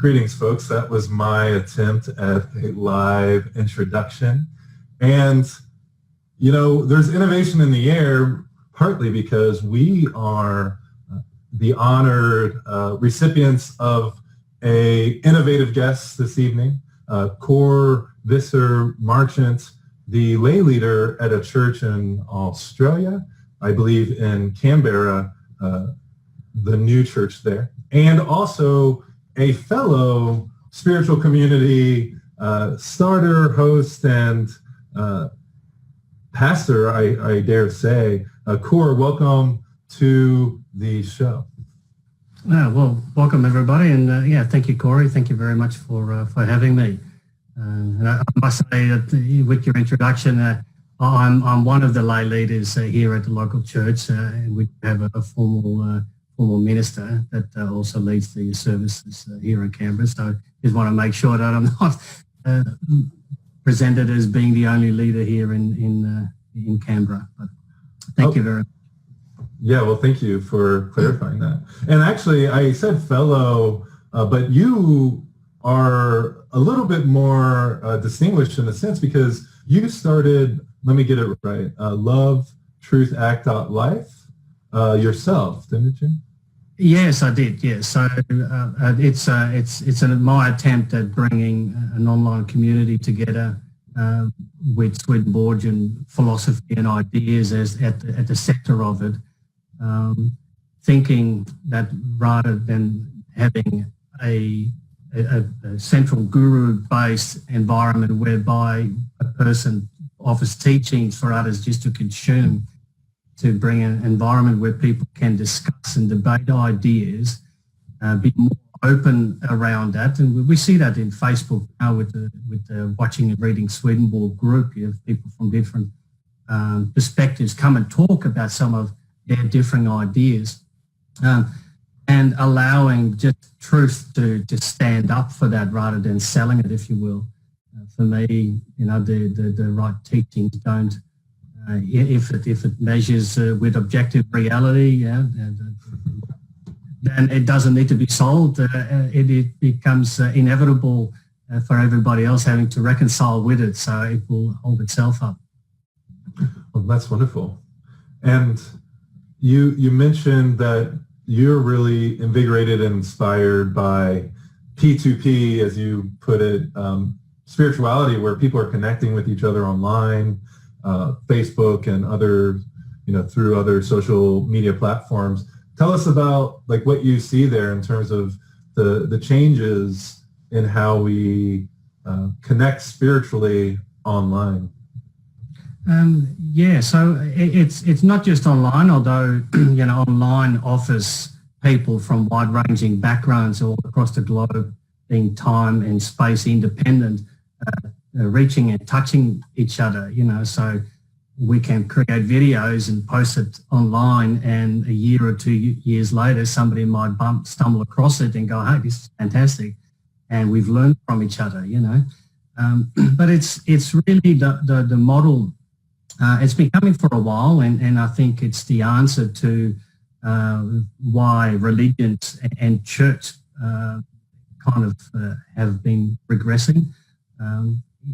Greetings, folks. That was my attempt at a live introduction. And, you know, there's innovation in the air, partly because we are the honored recipients of a innovative guest this evening, Cory Bradford-Watts, the lay leader at a church in Australia, I believe in Canberra, the new church there, and also a fellow spiritual community starter, host, and pastor, I dare say. Cory, welcome to the show. Well, welcome everybody, and thank you, Cory. Thank you very much for having me. And I must say that with your introduction, I'm one of the lay leaders here at the local church, and we have a formal minister that also leads the services here in Canberra. So just want to make sure that I'm not presented as being the only leader here in Canberra. But thank you very much. Yeah, well, thank you for clarifying that. And actually, I said fellow, but you are a little bit more distinguished in a sense because you started, let me get it right, Love, Truth, Act, Life yourself, didn't you? Yes, I did. Yes, so it's my attempt at bringing an online community together with Swedenborgian philosophy and ideas as at the center of it. Thinking that rather than having a central guru-based environment whereby a person offers teachings for others just to consume, to bring an environment where people can discuss and debate ideas, be more open around that. And we see that in Facebook now with the Watching and Reading Swedenborg group. You have people from different perspectives come and talk about some of their differing ideas, and allowing just truth to stand up for that rather than selling it, if you will. For me, you know, the right teachings don't, if it measures with objective reality, then it doesn't need to be sold. It becomes inevitable for everybody else having to reconcile with it, so it will hold itself up. Well, that's wonderful. And you mentioned that you're really invigorated and inspired by P2P, as you put it, spirituality, where people are connecting with each other online, Facebook and other, through other social media platforms. Tell us about like what you see there in terms of the changes in how we connect spiritually online. So it's not just online, although online offers people from wide-ranging backgrounds all across the globe, being time and space independent, reaching and touching each other. So we can create videos and post it online, and a year or 2 years later, somebody might stumble across it and go, "Hey, this is fantastic," and we've learned from each other. But it's really the model. It's been coming for a while, and I think it's the answer to why religions and church have been regressing,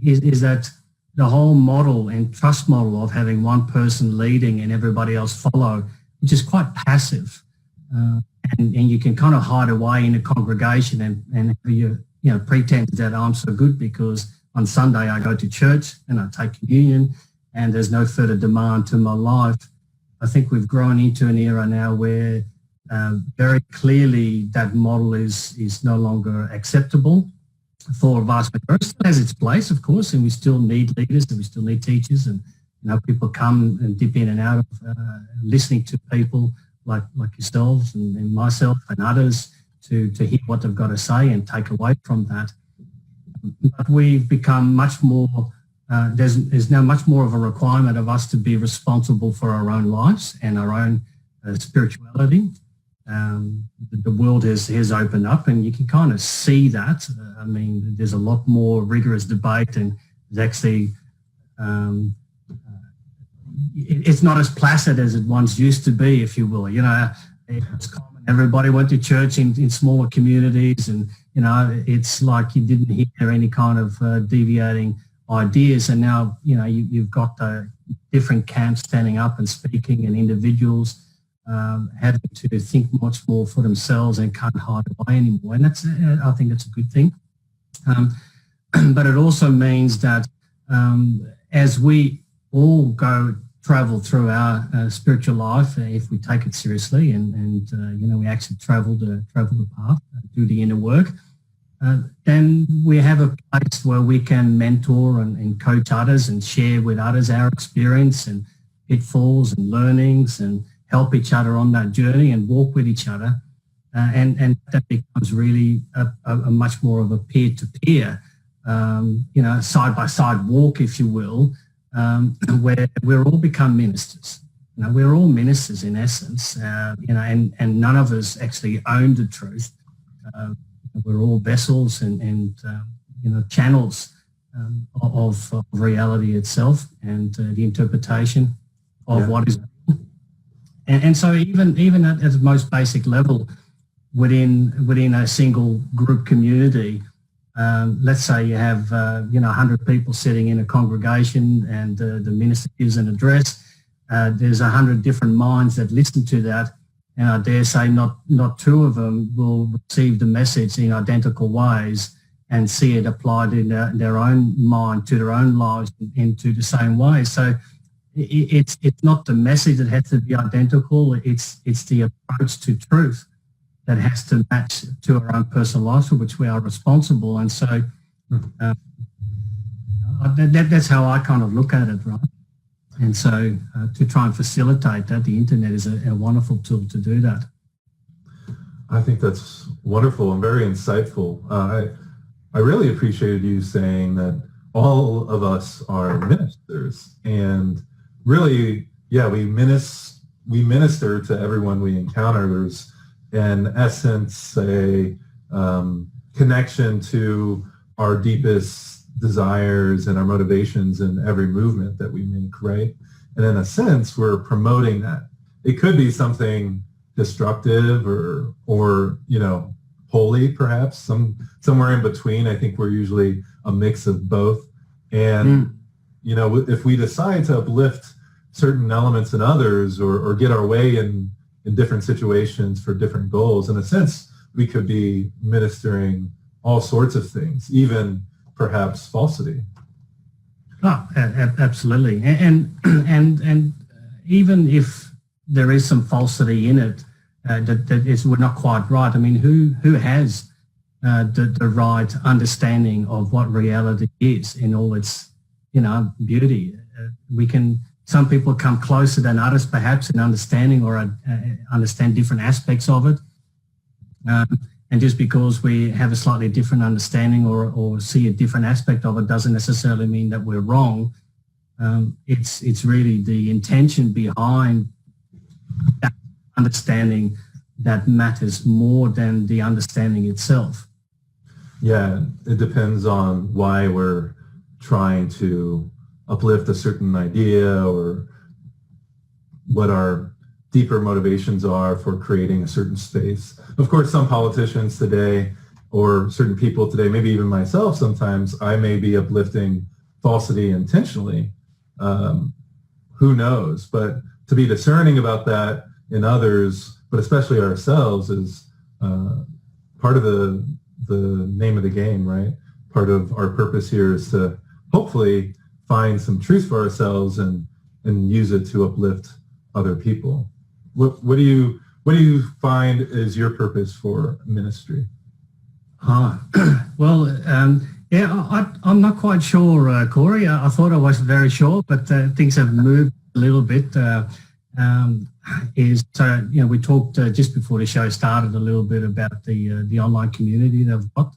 is that the whole model and trust model of having one person leading and everybody else follow, which is quite passive, and you can kind of hide away in a congregation and pretend that I'm so good because on Sunday I go to church and I take communion, and there's no further demand to my life. I think we've grown into an era now where very clearly that model is no longer acceptable for a vast majority. It still has its place, of course, and we still need leaders and we still need teachers, and people come and dip in and out of listening to people like yourselves and myself and others to hear what they've got to say and take away from that. But we've become much more there's now much more of a requirement of us to be responsible for our own lives and our own spirituality. The world has opened up, and you can kind of see that. There's a lot more rigorous debate, and there's actually it's not as placid as it once used to be, if you will. It's common. Everybody went to church in smaller communities, and it's like you didn't hear any kind of deviating ideas, and now you've got different camps standing up and speaking, and individuals having to think much more for themselves and can't hide away anymore. And I think that's a good thing. But it also means that as we all travel through our spiritual life, if we take it seriously and we actually travel the path, do the inner work, then we have a place where we can mentor and coach others and share with others our experience and pitfalls and learnings and help each other on that journey and walk with each other. And that becomes really a much more of a peer-to-peer, side-by-side walk, if you will, where we're all become ministers. We're all ministers in essence, and none of us actually own the truth. We're all vessels and channels of reality itself and the interpretation of what is. And so even at the most basic level within a single group community, let's say you have 100 people sitting in a congregation and the minister gives an address. There's 100 different minds that listen to that, and I dare say not two of them will receive the message in identical ways and see it applied in their own mind to their own lives into the same way. So it's not the message that has to be identical. It's the approach to truth that has to match to our own personal lives, for which we are responsible. And so that's how I kind of look at it, right? And so to try and facilitate that, the internet is a wonderful tool to do that. I think that's wonderful and very insightful. I really appreciated you saying that all of us are ministers, and really, we minister to everyone we encounter. There's, in essence, a connection to our deepest desires and our motivations in every movement that we make, right? And in a sense, we're promoting that. It could be something destructive or holy, perhaps, somewhere in between. I think we're usually a mix of both. And, if we decide to uplift certain elements in others or get our way in different situations for different goals, in a sense, we could be ministering all sorts of things, even perhaps falsity. Oh, absolutely. And even if there is some falsity in it, we're not quite right. I mean, who has the right understanding of what reality is in all its, beauty? Some people come closer than others, perhaps, in understanding or understand different aspects of it. And just because we have a slightly different understanding or see a different aspect of it doesn't necessarily mean that we're wrong. It's really the intention behind that understanding that matters more than the understanding itself. Yeah, it depends on why we're trying to uplift a certain idea or what our deeper motivations are for creating a certain space. Of course, some politicians today or certain people today, maybe even myself sometimes, I may be uplifting falsity intentionally. Who knows? But to be discerning about that in others, but especially ourselves, is part of the name of the game, right? Part of our purpose here is to hopefully find some truth for ourselves and use it to uplift other people. What do you find is your purpose for ministry? Well, I'm not quite sure, Cory. I thought I was very sure, but things have moved a little bit. We talked just before the show started a little bit about the online community that I've got,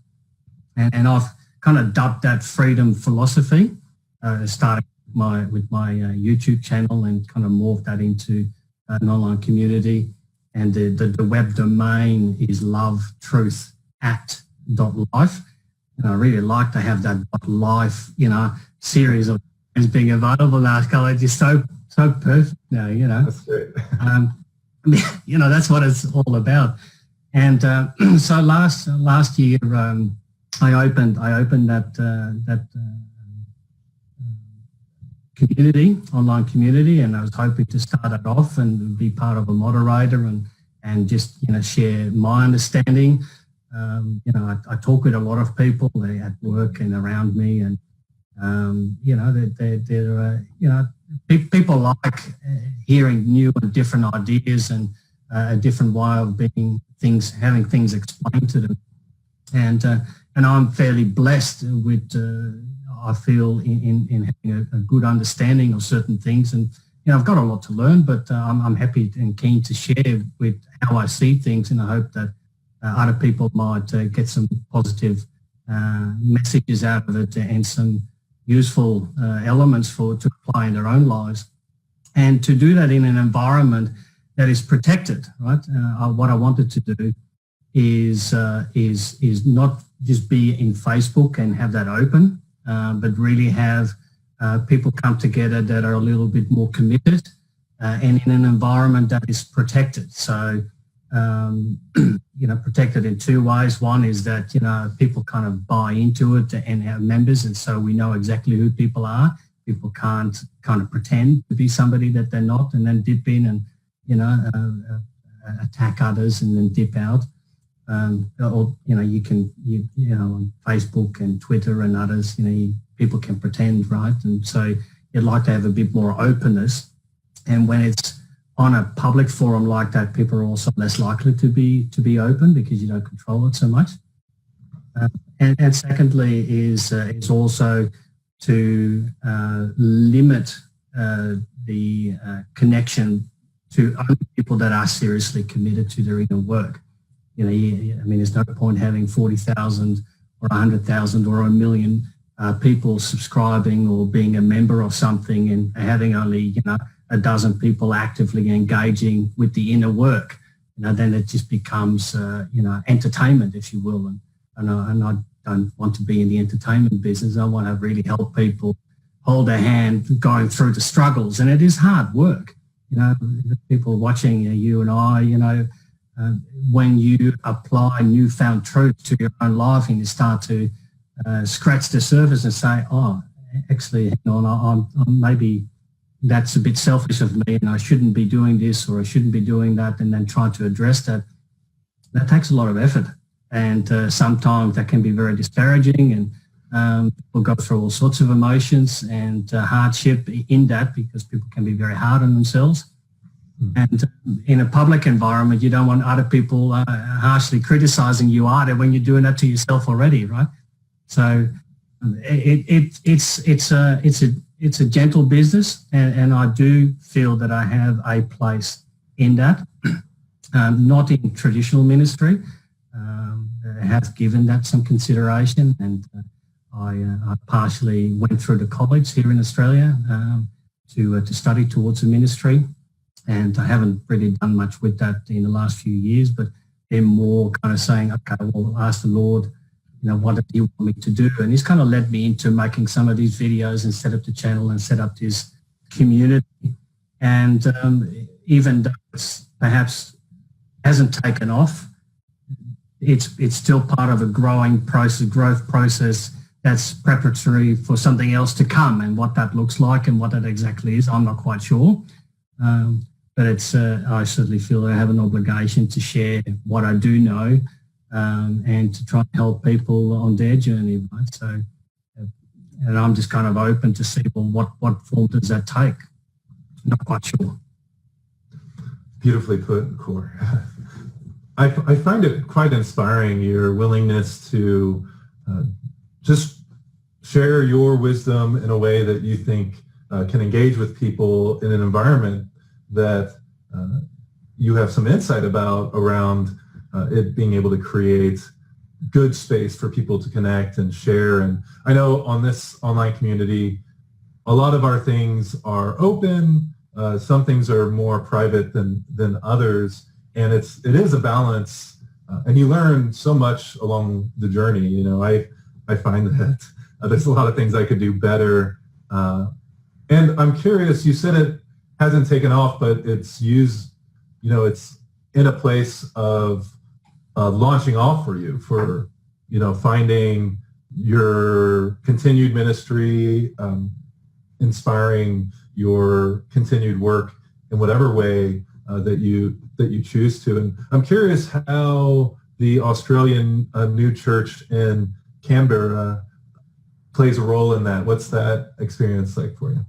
and I've kind of dubbed that freedom philosophy. Starting with my YouTube channel and kind of morphed that into an online community, and the web domain is lovetruth@life. And I really like to have that life, series of things being available now. It's just so perfect now, That's great. that's what it's all about. And so last year I opened that community, online community, and I was hoping to start it off and be part of a moderator and just share my understanding. I talk with a lot of people at work and around me, and people like hearing new and different ideas and a different way of being things, having things explained to them. And I'm fairly blessed with, I feel, in having a good understanding of certain things. And I've got a lot to learn, but I'm happy and keen to share with how I see things, and I hope that other people might get some positive messages out of it and some useful elements to apply in their own lives. And to do that in an environment that is protected, right? What I wanted to do is not just be in Facebook and have that open, but really have people come together that are a little bit more committed and in an environment that is protected. So, protected in two ways. One is that, people kind of buy into it and have members, and so we know exactly who people are. People can't kind of pretend to be somebody that they're not and then dip in and, attack others and then dip out. Or you can on Facebook and Twitter and others, people can pretend, right? And so you'd like to have a bit more openness. And when it's on a public forum like that, people are also less likely to be open because you don't control it so much. And secondly is also to limit the connection to only people that are seriously committed to their inner work. There's no point having 40,000 or 100,000 or 1 million people subscribing or being a member of something and having only, a dozen people actively engaging with the inner work. Then it just becomes, entertainment, if you will. And I don't want to be in the entertainment business. I want to really help people hold their hand going through the struggles. And it is hard work. People watching you and I, when you apply newfound truth to your own life and you start to scratch the surface and say, oh, actually, hang on, I'm maybe that's a bit selfish of me and I shouldn't be doing this or I shouldn't be doing that, and then try to address that. That takes a lot of effort, and sometimes that can be very disparaging, and people go through all sorts of emotions and hardship in that, because people can be very hard on themselves. And in a public environment, you don't want other people harshly criticizing you either when you're doing that to yourself already, right? So it's a gentle business, and I do feel that I have a place in that. Not in traditional ministry. I have given that some consideration, and I partially went through the college here in Australia to study towards a ministry. And I haven't really done much with that in the last few years, but they're more kind of saying, okay, well, I'll ask the Lord, what do you want me to do? And he's kind of led me into making some of these videos and set up the channel and set up this community. And even though it's perhaps hasn't taken off, it's still part of a growth process that's preparatory for something else to come. And what that looks like and what that exactly is, I'm not quite sure. But it's I certainly feel I have an obligation to share what I do know, and to try and help people on their journey, right? So, and I'm just kind of open to see, well, what form does that take? Not quite sure. Beautifully put, Cory. I find it quite inspiring, your willingness to just share your wisdom in a way that you think can engage with people in an environment that you have some insight about around it being able to create good space for people to connect and share. And I know on this online community, a lot of our things are open. Some things are more private than others. And it is a balance. And you learn so much along the journey. I find that there's a lot of things I could do better. And I'm curious, you said it hasn't taken off, but it's used, it's in a place of launching off for you, for, finding your continued ministry, inspiring your continued work in whatever way that you choose to. And I'm curious how the Australian New Church in Canberra plays a role in that. What's that experience like for you?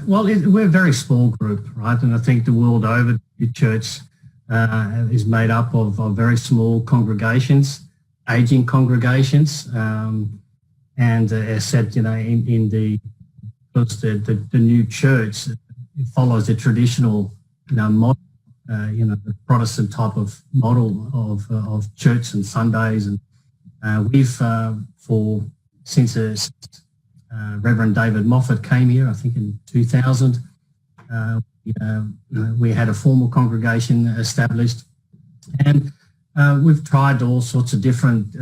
Well, we're a very small group, right? And I think the world over, the church is made up of very small congregations, aging congregations. And as said, in the new church, it follows the traditional, model, the Protestant type of model of church and Sundays. And we've, since Reverend David Moffat came here, I think in 2000, we had a formal congregation established, and we've tried all sorts of different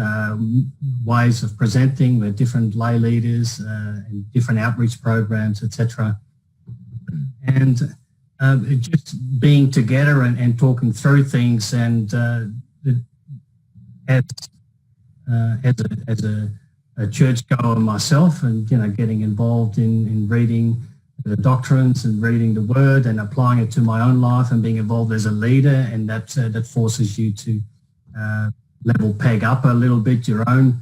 ways of presenting with different lay leaders and different outreach programs, etc. And just being together and talking through things, and as a churchgoer myself, and getting involved in reading the doctrines and reading the word and applying it to my own life, and being involved as a leader, and that forces you to level peg up a little bit your own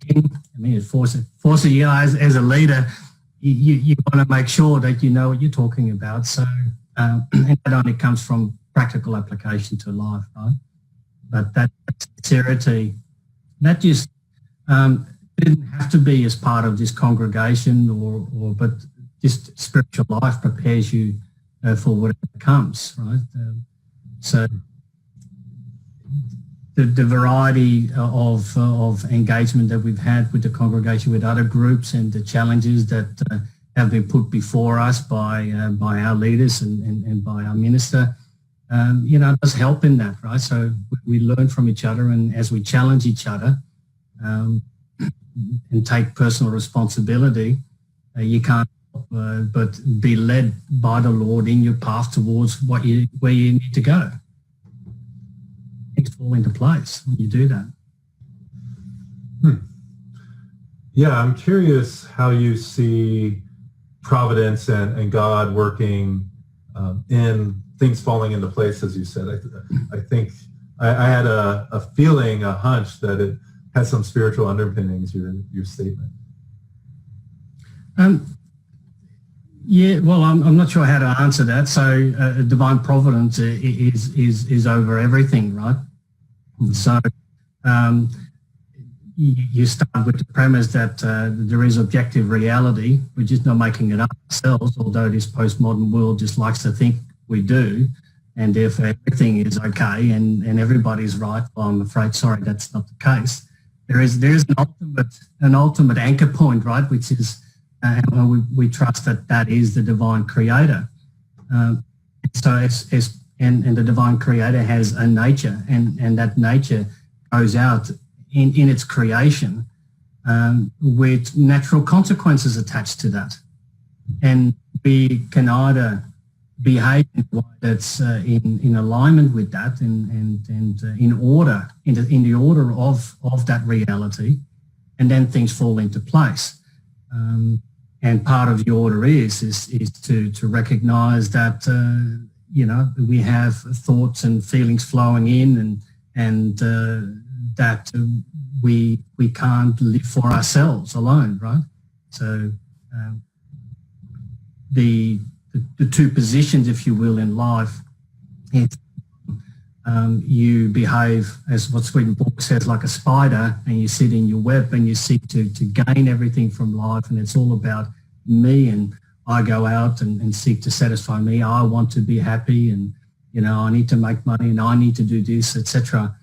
thinking. I mean, it forces you as a leader, you want to make sure that you know what you're talking about. So and that only comes from practical application to life, right? But that sincerity, that just didn't have to be as part of this congregation, but just spiritual life prepares you for whatever comes, right? So the variety of engagement that we've had with the congregation, with other groups, and the challenges that have been put before us by our leaders and by our minister, does help in that, right? So we learn from each other, and as we challenge each other and take personal responsibility, you can't but be led by the Lord in your path towards where you need to go. Things fall into place when you do that. Yeah, I'm curious how you see providence and God working in things falling into place, as you said. I think I had a feeling, a hunch that it has some spiritual underpinnings, your statement. Yeah, well, I'm not sure how to answer that. So divine providence is over everything, right? So you start with the premise that there is objective reality. We're just not making it up ourselves, although this postmodern world just likes to think we do. And if everything is okay and everybody's right, well, I'm afraid, sorry, that's not the case. There is an ultimate anchor point, right, which is we trust that is the divine creator. So and the divine creator has a nature, and that nature goes out in its creation with natural consequences attached to that. And we can either behave in a way that's in alignment with that and in order, in the order of that reality, and then things fall into place. And part of the order is to recognise that we have thoughts and feelings flowing in, and that we can't live for ourselves alone, right? So the two positions, if you will, in life, it's you behave, as what Swedenborg says, like a spider, and you sit in your web and you seek to gain everything from life, and it's all about me, and I go out and seek to satisfy me. I want to be happy, and I need to make money, and I need to do this, etc.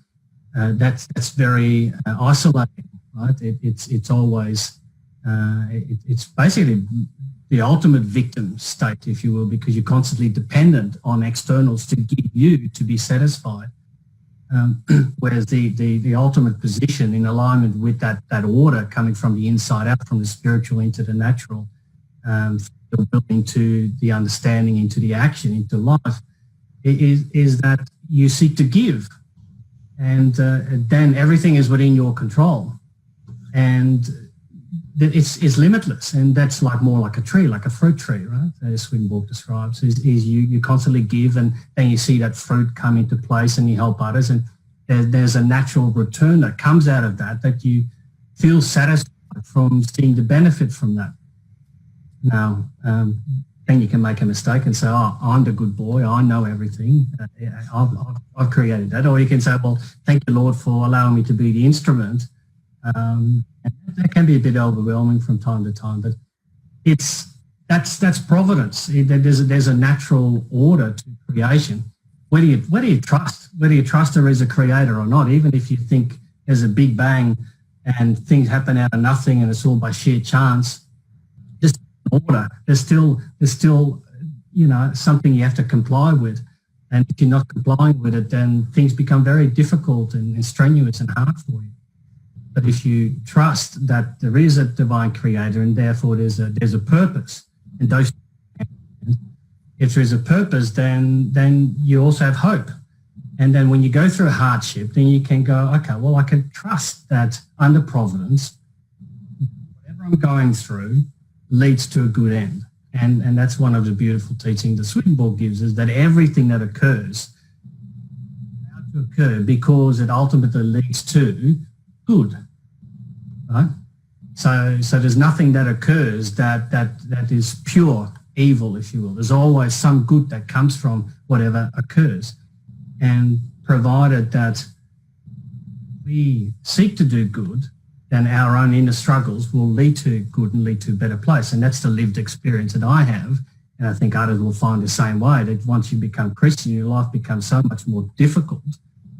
That's very isolating, right? It's always it's basically the ultimate victim state, if you will, because you're constantly dependent on externals to get you to be satisfied. Whereas the ultimate position in alignment with that order coming from the inside out, from the spiritual into the natural, the will into the understanding, into the action, into life, is that you seek to give, and then everything is within your control, and it's limitless, and that's like more like a tree, like a fruit tree, right? As Swedenborg describes, is you constantly give, and then you see that fruit come into place, and you help others, and there's a natural return that comes out of that you feel satisfied from seeing the benefit from that. Now, then you can make a mistake and say, oh, I'm the good boy, I know everything, I've created that. Or you can say, well, thank you, Lord, for allowing me to be the instrument. And that can be a bit overwhelming from time to time, but that's providence. There's a natural order to creation. Whether you trust there is a creator or not, even if you think there's a big bang and things happen out of nothing and it's all by sheer chance, just order. There's still something you have to comply with, and if you're not complying with it, then things become very difficult and strenuous and hard for you. But if you trust that there is a divine creator and therefore there's a purpose, and those, if there is a purpose, then you also have hope. And then when you go through a hardship, then you can go, okay, well, I can trust that under providence, whatever I'm going through leads to a good end. And that's one of the beautiful teachings that Swedenborg gives, is that everything that occurs is allowed to occur because it ultimately leads to good, right? So there's nothing that occurs that is pure evil, if you will. There's always some good that comes from whatever occurs. And provided that we seek to do good, then our own inner struggles will lead to good and lead to a better place. And that's the lived experience that I have. And I think others will find the same way, that once you become Christian, your life becomes so much more difficult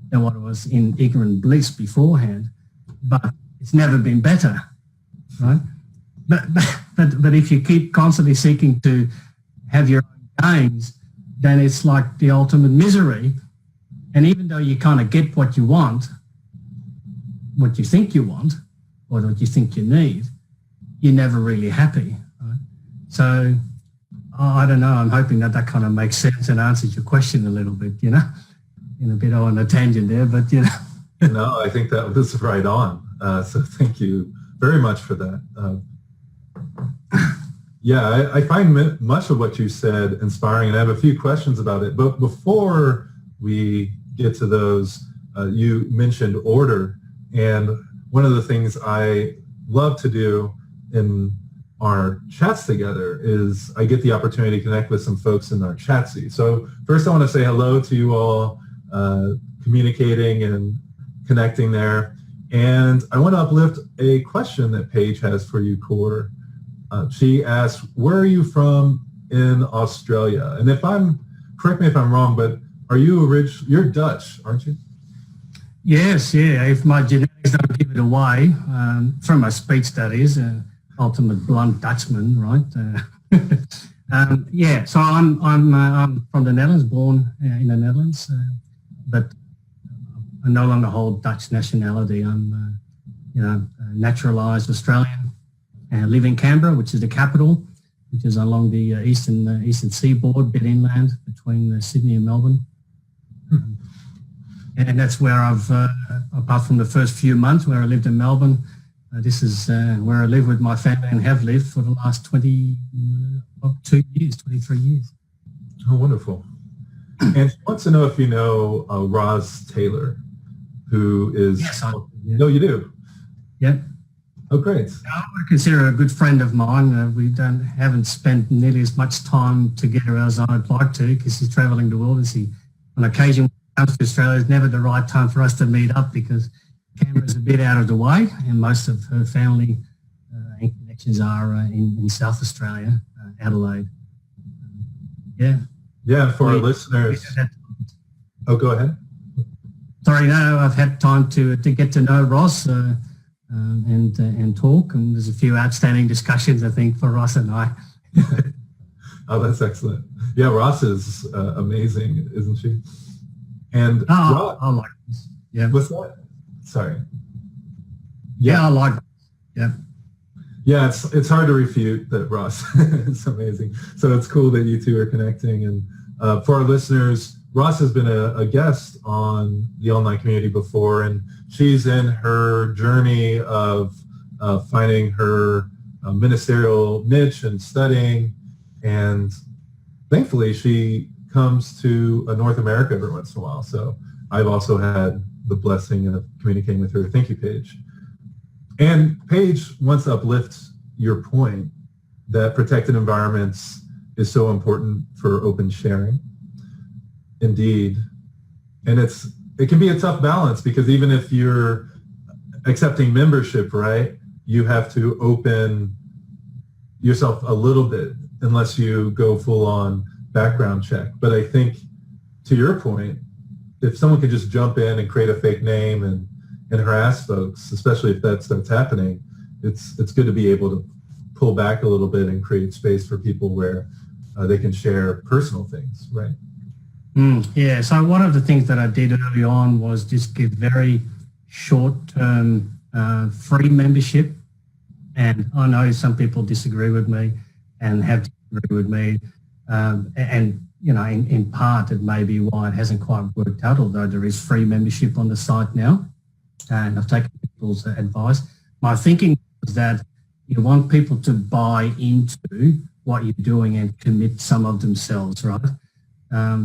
than what it was in ignorant bliss beforehand. But it's never been better, right? But if you keep constantly seeking to have your own gains, then it's like the ultimate misery. And even though you kind of get what you want, what you think you want, or what you think you need, you're never really happy, right? So I don't know, I'm hoping that kind of makes sense and answers your question a little bit, in a bit on a tangent there, but No, I think that was right on. So thank you very much for that. Yeah, I find much of what you said inspiring, and I have a few questions about it. But before we get to those, you mentioned order. And one of the things I love to do in our chats together is I get the opportunity to connect with some folks in our Chatsy. So first I want to say hello to you all, communicating and connecting there. And I want to uplift a question that Paige has for you, Cor. She asks, where are you from in Australia? And correct me if I'm wrong, but you're Dutch, aren't you? Yes, yeah. If my genetics don't give it away, from my speech that is, ultimate blunt Dutchman, right? Yeah, so I'm from the Netherlands, born in the Netherlands, but I no longer hold Dutch nationality. I'm, naturalised Australian, and live in Canberra, which is the capital, which is along the eastern seaboard, bit inland between Sydney and Melbourne. And that's where I've, apart from the first few months where I lived in Melbourne, this is where I live with my family and have lived for the last 23 years. Oh, wonderful. And she wants to know if you know Roz Taylor, who is... Yes, I do. Yeah. No, you do? Yeah. Oh, great. I would consider her a good friend of mine. We haven't spent nearly as much time together as I'd like to, because she's travelling the world, and she, on occasion, when she comes to Australia, it's never the right time for us to meet up, because Canberra's a bit out of the way, and most of her family and connections are in South Australia, Adelaide. Yeah. Yeah, for our listeners. Oh, go ahead. Sorry, no, I've had time to get to know Ross and talk, and there's a few outstanding discussions, I think, for Ross and I. Oh, that's excellent. Yeah, Ross is amazing, isn't she? And I like this. Yeah. What's that? Sorry. Yeah, I like. Yeah. Yeah, it's hard to refute that, Ross. It's amazing. So it's cool that you two are connecting. And for our listeners, Ross has been a guest on the online community before, and she's in her journey of finding her ministerial niche and studying, and thankfully she comes to North America every once in a while. So I've also had the blessing of communicating with her. Thank you, Paige. And Paige wants to uplift your point that protected environments is so important for open sharing. Indeed. And it can be a tough balance, because even if you're accepting membership, right, you have to open yourself a little bit unless you go full on background check. But I think, to your point, if someone could just jump in and create a fake name and harass folks, especially if that starts happening, it's good to be able to pull back a little bit and create space for people where they can share personal things, right? Yeah, so one of the things that I did early on was just give very short-term free membership. And I know some people disagree with me and have disagreed with me. And, you know, in part, it may be why it hasn't quite worked out, although there is free membership on the site now. And I've taken people's advice. My thinking was that you want people to buy into what you're doing and commit some of themselves, right?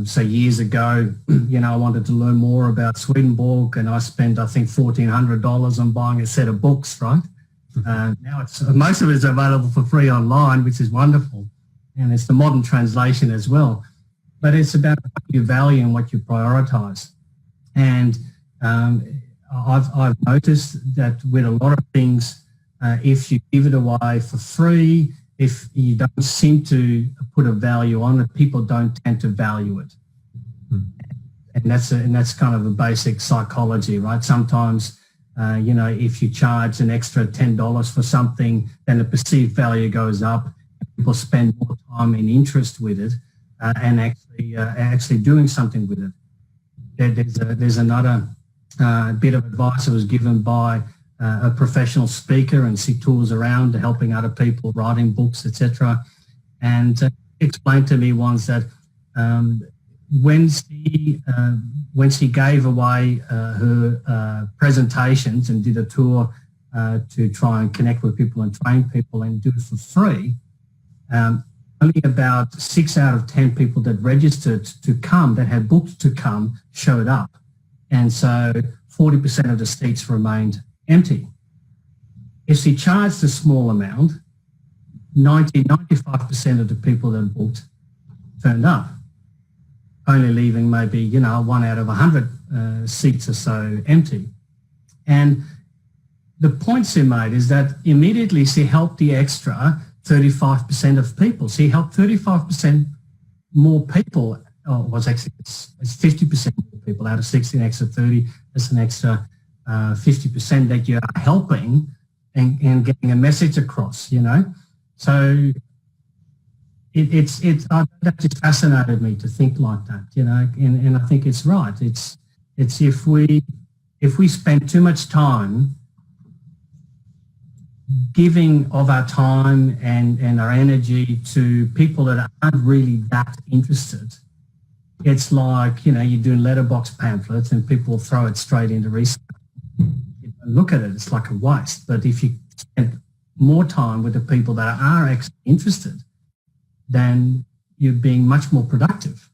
So years ago, you know, I wanted to learn more about Swedenborg, and I spent, I think, $1,400 on buying a set of books, right? Now most of it is available for free online, which is wonderful. And it's the modern translation as well. But it's about what you value and what you prioritize. And I've noticed that with a lot of things, if you give it away for free, if you don't seem to put a value on it, people don't tend to value it. And that's kind of a basic psychology, right? Sometimes, you know, if you charge an extra $10 for something, then the perceived value goes up. People spend more time and interest with it, and actually doing something with it. There's another bit of advice that was given by a professional speaker, and she tours around helping other people, writing books, etc. And explained to me once that when she gave away her presentations and did a tour to try and connect with people and train people and do it for free, only about 6 out of 10 people that registered to come, that had booked to come, showed up. And so 40% of the seats remained empty. If she charged a small amount, 95% of the people that booked turned up, only leaving maybe, you know, 1 out of 100 seats or so empty. And the point she made is that immediately she helped the extra 35% of people. She helped 35% more people, or was actually, it's 50% more people out of 60, an extra 30, that's an extra 50% that you're helping and getting a message across, you know. So that just fascinated me to think like that, you know, and I think it's right. It's if we spend too much time giving of our time and our energy to people that aren't really that interested, it's like, you know, you're doing letterbox pamphlets and people throw it straight into recycling. Look at it, it's like a waste. But if you spend more time with the people that are actually interested, then you're being much more productive.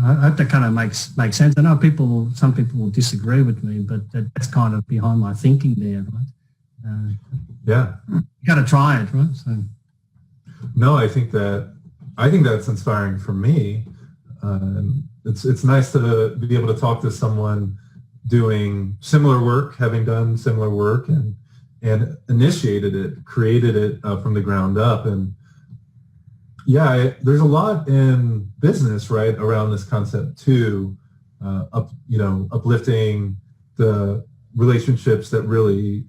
I hope that kind of makes sense. I know some people will disagree with me, but that's kind of behind my thinking there, right? Yeah, you got to try it, right? So. No, I think that's inspiring for me. It's nice to be able to talk to someone doing similar work, having done similar work, and initiated it, created it from the ground up. And yeah, there's a lot in business, right, around this concept too, uplifting the relationships that really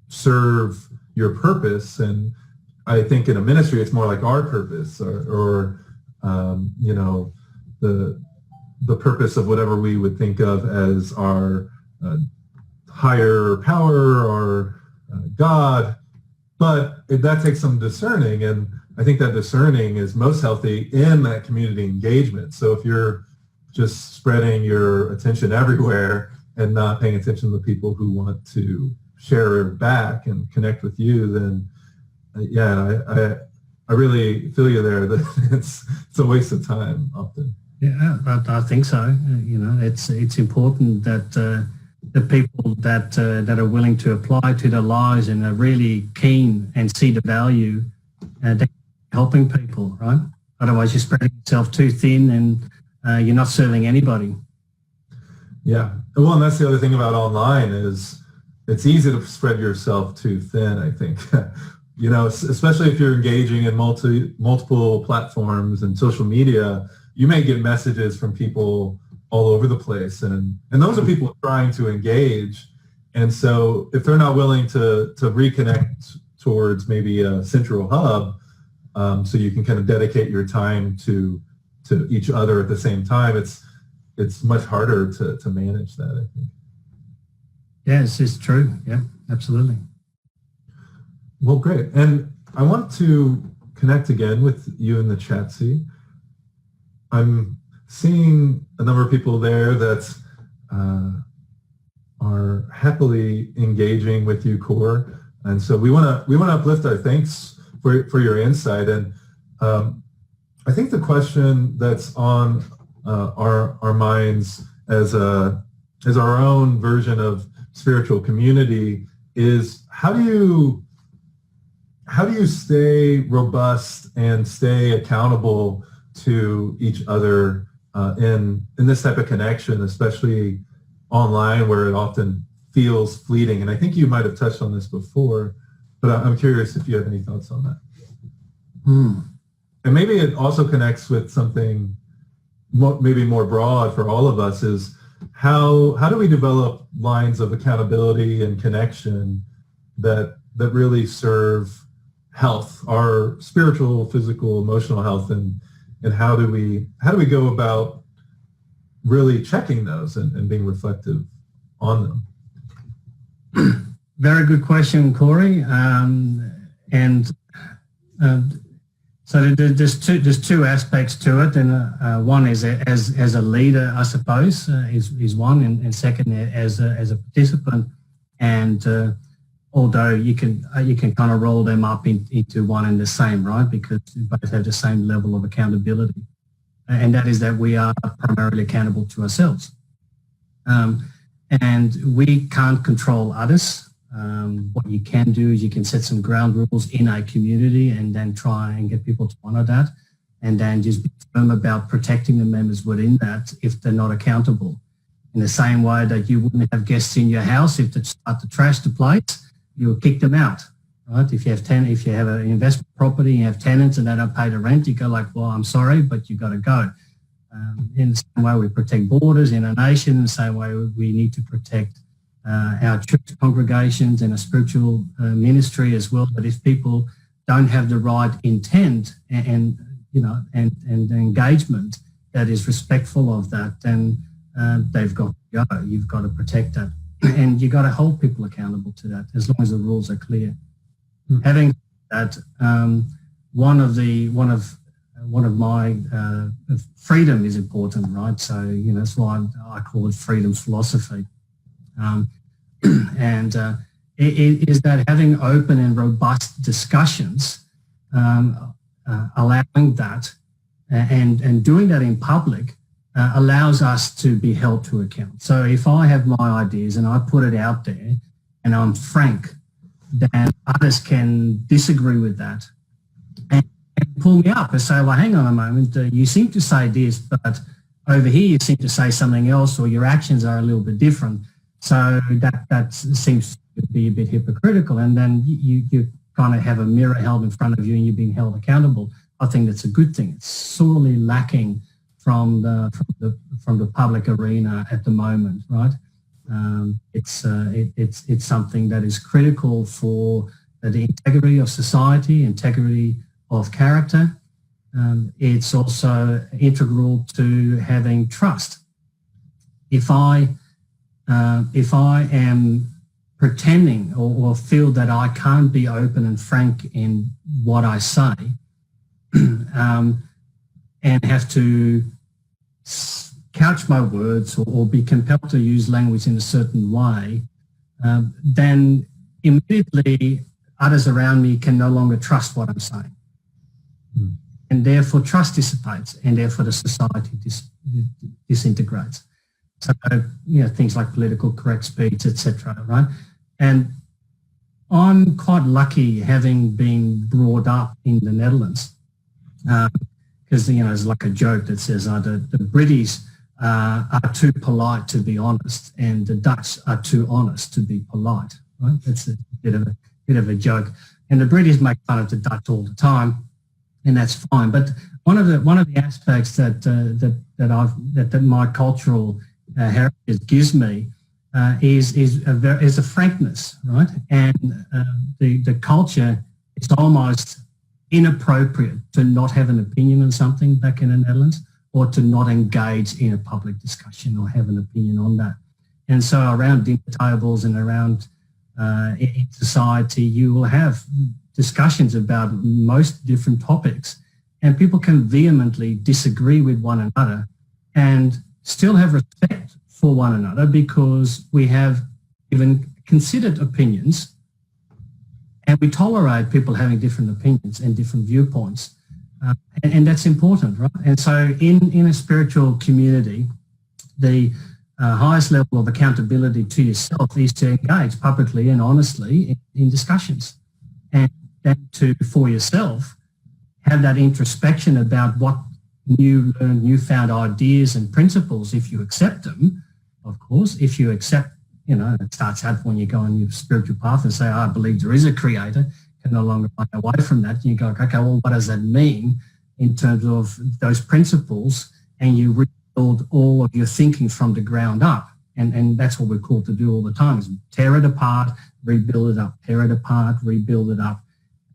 serve your purpose. And I think in a ministry, it's more like our purpose, or the purpose of whatever we would think of as our higher power or God. but that takes some discerning, and I think that discerning is most healthy in that community engagement. So if you're just spreading your attention everywhere and not paying attention to the people who want to share back and connect with you, then I really feel you there that it's a waste of time often. Yeah, I think so. It's important that the people that are willing to apply to their lives and are really keen and see the value, they're helping people, right? Otherwise, you're spreading yourself too thin and you're not serving anybody. Yeah. Well, and that's the other thing about online is it's easy to spread yourself too thin, I think. Especially if you're engaging in multiple platforms and social media, you may get messages from people all over the place. And those are people trying to engage. And so if they're not willing to reconnect towards maybe a central hub, so you can kind of dedicate your time to each other at the same time, it's much harder to manage that, I think. Yes, it's true. Yeah, absolutely. Well, great. And I want to connect again with you in the chat seat. I'm seeing a number of people there that are happily engaging with you, Cory. And so we want to uplift our thanks for your insight. And I think the question that's on our minds as our own version of spiritual community is how do you stay robust and stay accountable to each other in this type of connection, especially online where it often feels fleeting? And I think you might have touched on this before, but I'm curious if you have any thoughts on that. And maybe it also connects with something maybe more broad for all of us is how do we develop lines of accountability and connection that really serve health, our spiritual, physical, emotional health, and how do we go about really checking those and being reflective on them? Very good question, Cory. So there's two aspects to it, and one is as a leader, I suppose, is one, and second as a participant. And although you can kind of roll them up into one and the same, right? Because we both have the same level of accountability, and that is that we are primarily accountable to ourselves, and we can't control others. What you can do is you can set some ground rules in a community and then try and get people to honor that, and then just be firm about protecting the members within that if they're not accountable. In the same way that you wouldn't have guests in your house if they start to trash the place, you will kick them out, right? If you have an investment property, you have tenants and they don't pay the rent, you go like, well, I'm sorry, but you got to go. In the same way we protect borders in a nation, in the same way we need to protect our church congregations and a spiritual ministry as well. But if people don't have the right intent and engagement that is respectful of that, then they've got to go. You've got to protect that, and you've got to hold people accountable to that as long as the rules are clear. Having that, one of my freedom is important, right? So that's why I call it freedom philosophy. It is that having open and robust discussions, allowing that and doing that in public allows us to be held to account. So if I have my ideas and I put it out there and I'm frank, then others can disagree with that and pull me up and say, well, hang on a moment, you seem to say this, but over here you seem to say something else, or your actions are a little bit different. So that seems to be a bit hypocritical, and then you kind of have a mirror held in front of you and you're being held accountable. I think that's a good thing. It's sorely lacking from the public arena at the moment, right? It's something that is critical for the integrity of society, integrity of character. It's also integral to having trust. If I am pretending or feel that I can't be open and frank in what I say, and have to couch my words or be compelled to use language in a certain way, then immediately others around me can no longer trust what I'm saying. Mm. And therefore trust dissipates, and therefore the society disintegrates. So, things like political correct speech, etc., right? And I'm quite lucky having been brought up in the Netherlands, because, there's like a joke that says the British are too polite to be honest, and the Dutch are too honest to be polite, right? That's a bit of a joke. And the British make fun of the Dutch all the time, and that's fine. But one of the aspects that my cultural heritage gives me is a frankness, right? And the culture, it's almost inappropriate to not have an opinion on something back in the Netherlands, or to not engage in a public discussion or have an opinion on that. And so around dinner tables and around in society, you will have discussions about most different topics, and people can vehemently disagree with one another and still have respect for one another, because we have even considered opinions, and we tolerate people having different opinions and different viewpoints. And that's important, right? And so in a spiritual community, the highest level of accountability to yourself is to engage publicly and honestly in discussions, and then for yourself, have that introspection about what newfound ideas and principles, if you accept them, of course. If you accept, it starts out when you go on your spiritual path and say, I believe there is a creator, can no longer run away from that. And you go, okay, well, what does that mean in terms of those principles? And you rebuild all of your thinking from the ground up. And that's what we're called to do all the time, is tear it apart, rebuild it up, tear it apart, rebuild it up,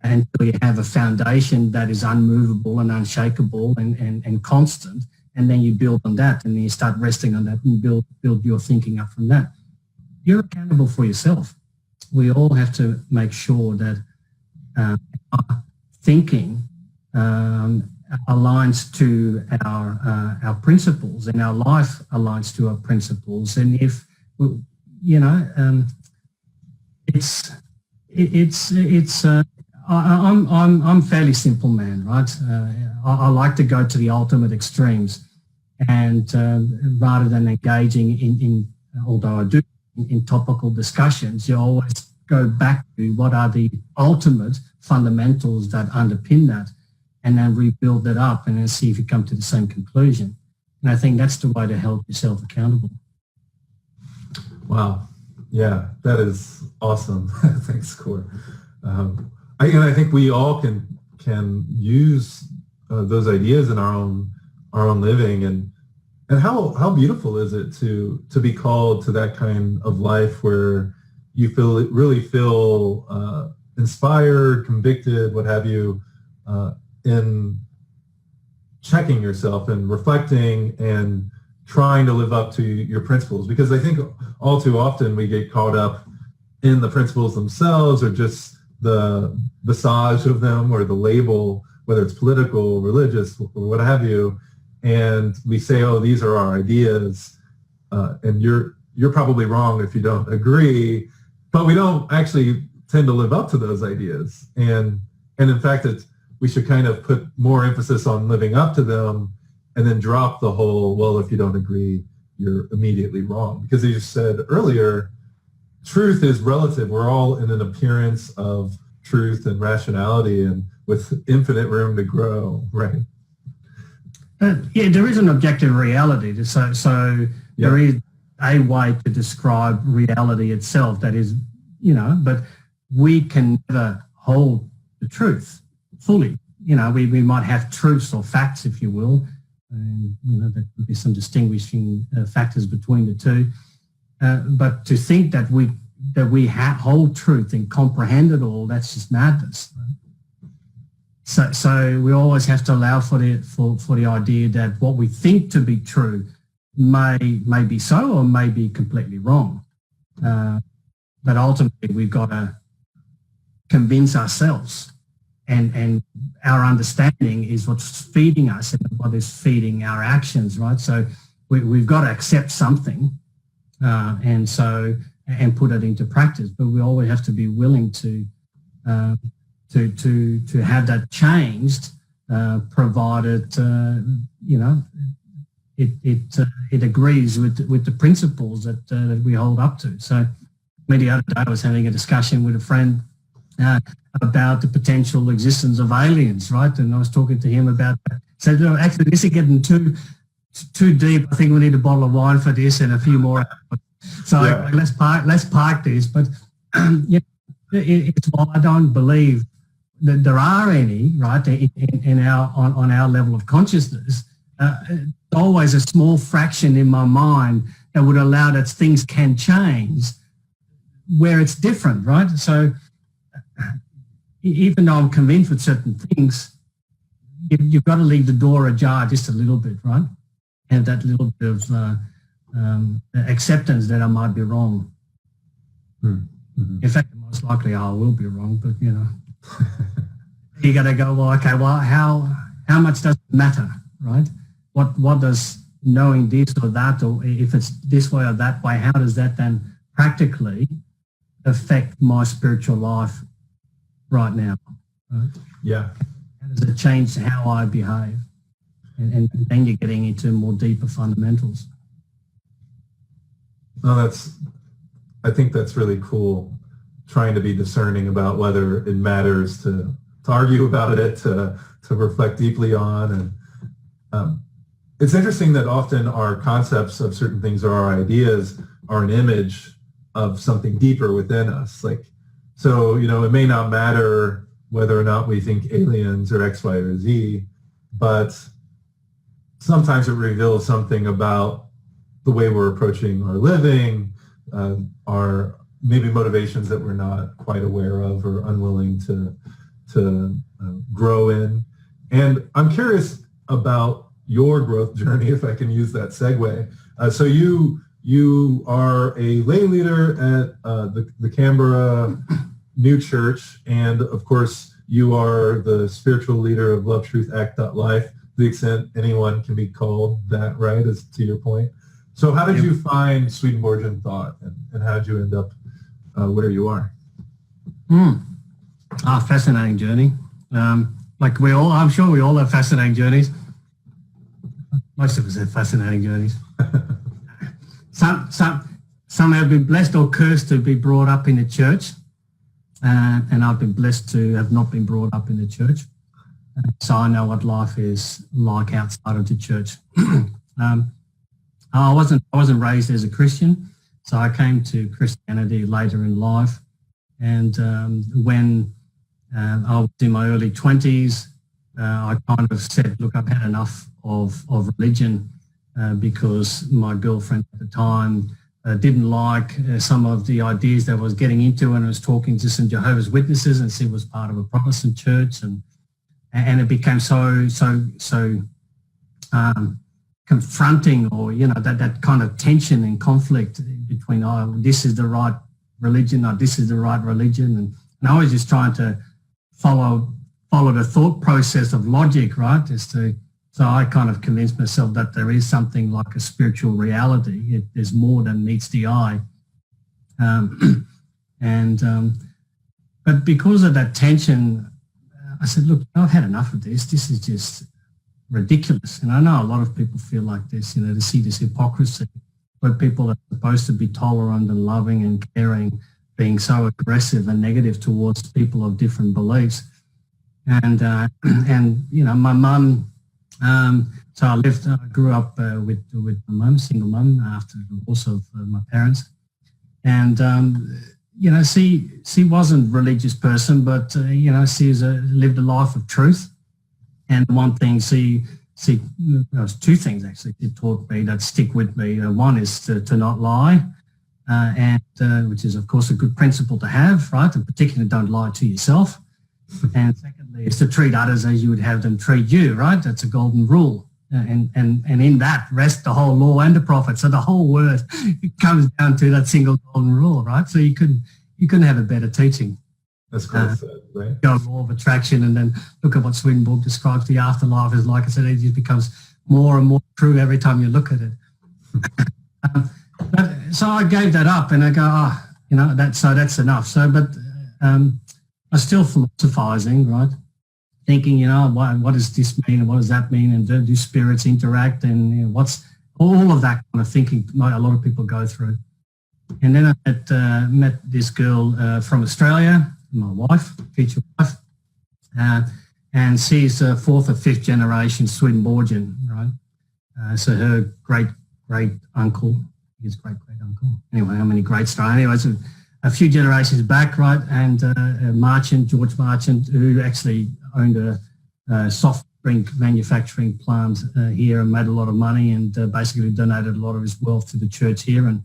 until you have a foundation that is unmovable and unshakable and constant. And then you build on that, and then you start resting on that and build your thinking up from that. You're accountable for yourself. We all have to make sure that our thinking aligns to our principles, and our life aligns to our principles. And if I'm fairly simple man, right? I like to go to the ultimate extremes, and rather than engaging in although I do in topical discussions, you always go back to what are the ultimate fundamentals that underpin that, and then rebuild that up, and then see if you come to the same conclusion. And I think that's the way to hold yourself accountable. Wow. Yeah, that is awesome. Thanks, Cory. I think we all can use those ideas in our own living, and how beautiful is it to be called to that kind of life where you really feel inspired, convicted, what have you, in checking yourself and reflecting and trying to live up to your principles. Because I think all too often we get caught up in the principles themselves, or just the visage of them, or the label, whether it's political, religious, or what have you, and we say, oh, these are our ideas, and you're probably wrong if you don't agree, but we don't actually tend to live up to those ideas. And in fact, we should kind of put more emphasis on living up to them, and then drop the whole, well, if you don't agree, you're immediately wrong. Because as you said earlier, truth is relative. We're all in an appearance of truth and rationality, and with infinite room to grow, right? Yeah, there is an objective reality. So Yeah. There is a way to describe reality itself that is, but we can never hold the truth fully. We might have truths or facts, if you will, and, there could be some distinguishing factors between the two. But to think that we hold truth and comprehend it all, that's just madness. Right? So we always have to allow for the idea that what we think to be true may be so, or may be completely wrong. But ultimately, we've got to convince ourselves, and our understanding is what's feeding us and what is feeding our actions, right? So we've got to accept something, and put it into practice. But we always have to be willing to have that changed, provided it agrees with the principles that we hold up to. So the other day I was having a discussion with a friend about the potential existence of aliens, right? And I was talking to him about that. So actually, this is getting too deep. I think we need a bottle of wine for this and a few more. So let's park this. But it's why I don't believe that there are any, right, on our level of consciousness. Always a small fraction in my mind that would allow that things can change where it's different, right? So even though I'm convinced with certain things, you've got to leave the door ajar just a little bit, right? Have that little bit of acceptance that I might be wrong. Mm-hmm. In fact, most likely I will be wrong, but you got to go, how much does it matter, right? What does knowing this or that, or if it's this way or that way, how does that then practically affect my spiritual life right now? Right? Yeah. How does it change how I behave? And then you're getting into more deeper fundamentals. No, I think that's really cool, trying to be discerning about whether it matters to argue about it, to reflect deeply on. And it's interesting that often our concepts of certain things or our ideas are an image of something deeper within us. So it may not matter whether or not we think aliens or X, Y, or Z, but sometimes it reveals something about the way we're approaching our living, our maybe motivations that we're not quite aware of or unwilling to grow in. And I'm curious about your growth journey, if I can use that segue. So you are a lay leader at the Canberra New Church, and of course you are the spiritual leader of Love, Truth, Act, Life, to the extent anyone can be called that, right, as to your point. So how did you find Swedenborgian thought, and how did you end up where you are? Fascinating journey. I'm sure we all have fascinating journeys. Most of us have fascinating journeys. Some have been blessed or cursed to be brought up in the church, and I've been blessed to have not been brought up in the church. So I know what life is like outside of the church. I wasn't raised as a Christian, so I came to Christianity later in life. And when I was in my early 20s, I kind of said, look, I've had enough of religion because my girlfriend at the time didn't like some of the ideas that I was getting into, and I was talking to some Jehovah's Witnesses, and she was part of a Protestant church, and it became so confronting, or that kind of tension and conflict between this is the right religion, or this is the right religion, and I was just trying to follow the thought process of logic, right? So I kind of convinced myself that there is something like a spiritual reality. There's more than meets the eye. But because of that tension, I said, look, I've had enough of this. This is just ridiculous. And I know a lot of people feel like this, to see this hypocrisy where people are supposed to be tolerant and loving and caring, being so aggressive and negative towards people of different beliefs. And my mum, so I grew up with my mum, single mum, after the divorce of my parents. And, she wasn't a religious person, but, she's lived a life of truth. And one thing it was two things actually it taught me that stick with me. One is to not lie, which is, of course, a good principle to have, right? And particularly don't lie to yourself. And secondly, is to treat others as you would have them treat you, right? That's a golden rule. and in that rest the whole law and the prophets. So the whole word comes down to that single golden rule, right? So you couldn't have a better teaching. That's quite sad, right? Go law of attraction, and then look at what Swedenborg describes the afterlife as. Like I said, it just becomes more and more true every time you look at it. So I gave that up, and I go, that's enough. So, but I'm still philosophizing, right? Thinking, what does this mean, and what does that mean, and do spirits interact, and what's all of that kind of thinking a lot of people go through. And then I met this girl from Australia, my wife, future wife, and she's a fourth or fifth generation Swedenborgian, right? So her great uncle, his great uncle. Anyway, how many greats there are? Anyway, so a few generations back, right? And George Marchant, who actually owned a soft drink manufacturing plant here and made a lot of money, and basically donated a lot of his wealth to the church here, and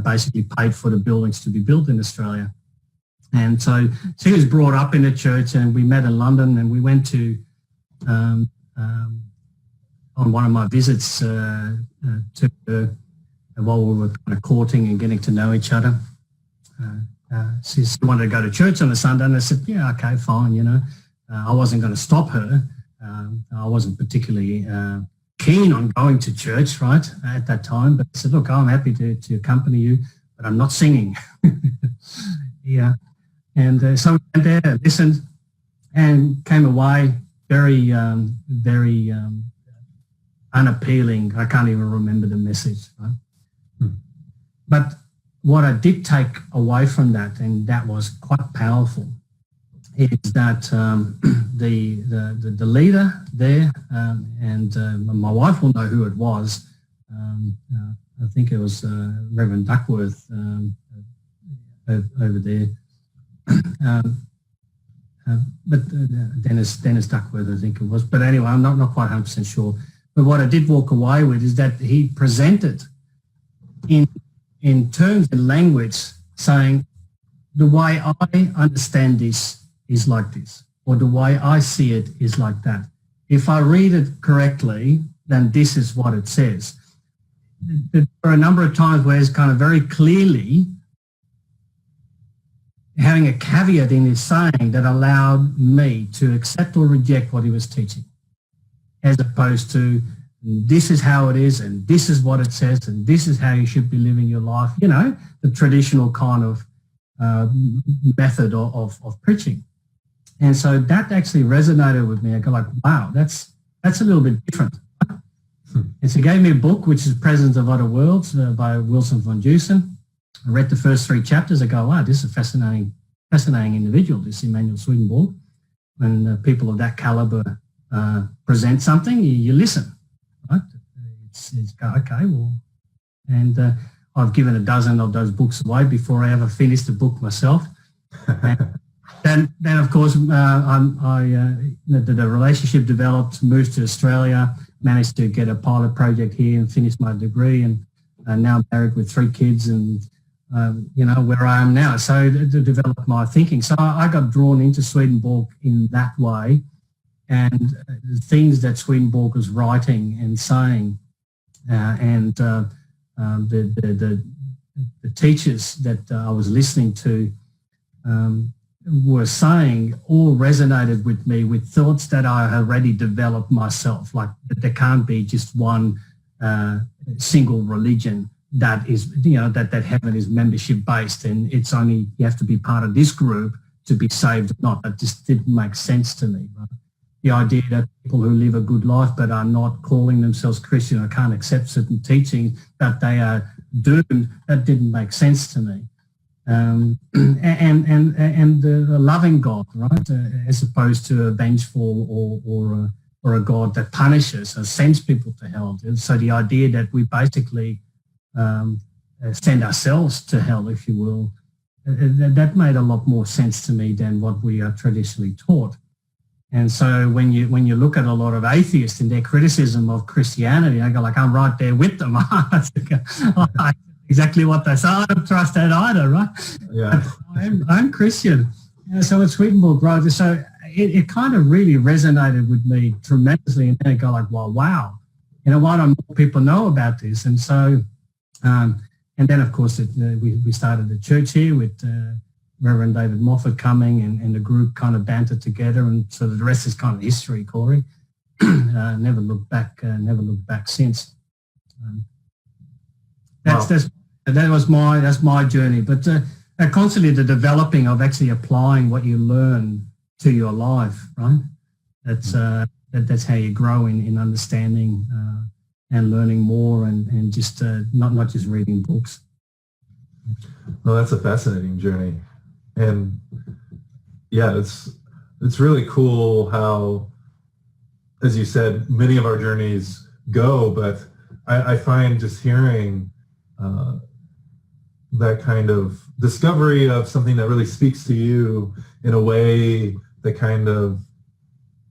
basically paid for the buildings to be built in Australia. And so she was brought up in the church, and we met in London, and we went to, on one of my visits to her while we were kind of courting and getting to know each other. She wanted to go to church on a Sunday, and I said, yeah, okay, fine, I wasn't going to stop her. I wasn't particularly keen on going to church, right, at that time, but I said, look, I'm happy to accompany you, but I'm not singing. Yeah. And so we went there, listened, and came away very unappealing. I can't even remember the message, right? But what I did take away from that, and that was quite powerful, is that the leader there, and my wife will know who it was. I think it was Reverend Duckworth over there. But Dennis Duckworth, I think it was. But anyway, I'm not quite 100% sure. But what I did walk away with is that he presented in terms and language saying, the way I understand this is like this, or the way I see it is like that. If I read it correctly, then this is what it says. There are a number of times where it's kind of very clearly having a caveat in his saying that allowed me to accept or reject what he was teaching, as opposed to this is how it is, and this is what it says, and this is how you should be living your life, the traditional kind of method of preaching. And so that actually resonated with me. I go like, wow, that's a little bit different. And so he gave me a book, which is Presence of Other Worlds by Wilson von Dusen. I read the first 3 chapters. I go, wow, this is a fascinating individual, this Emanuel Swedenborg. When people of that caliber present something, you listen, right? It's go, okay, well, and I've given a dozen of those books away before I ever finished the book myself. And then of course, the relationship developed, moved to Australia, managed to get a pilot project here and finish my degree, and now I'm married with 3 kids, and where I am now. So to develop my thinking. So I got drawn into Swedenborg in that way, and the things that Swedenborg was writing and saying, and the teachers that I was listening to were saying all resonated with me, with thoughts that I had already developed myself, like that there can't be just one single religion that is, that heaven is membership based, and it's only, you have to be part of this group to be saved or not. That just didn't make sense to me, right? The idea that people who live a good life but are not calling themselves Christian or can't accept certain teachings, that they are doomed, that didn't make sense to me. And a loving God, right, as opposed to a vengeful or a God that punishes or sends people to hell. So the idea that we basically send ourselves to hell, if you will, that made a lot more sense to me than what we are traditionally taught. And so when you look at a lot of atheists and their criticism of Christianity, I go like, I'm right there with them. Exactly what they say. I don't trust that either, right? Yeah. I'm Christian. So what Swedenborg wrote, so it kind of really resonated with me tremendously, and then I go like, well, wow, why don't more people know about this? And so, and then of course we started a church here with Reverend David Moffat coming, and the group kind of bantered together, and so the rest is kind of history, Cory. Never looked back since. That's my journey. But constantly the developing of actually applying what you learn to your life, right? That's how you grow in understanding and learning more, and just not just reading books. Well, that's a fascinating journey, and yeah, it's really cool how, as you said, many of our journeys go, but I find just hearing that kind of discovery of something that really speaks to you in a way that kind of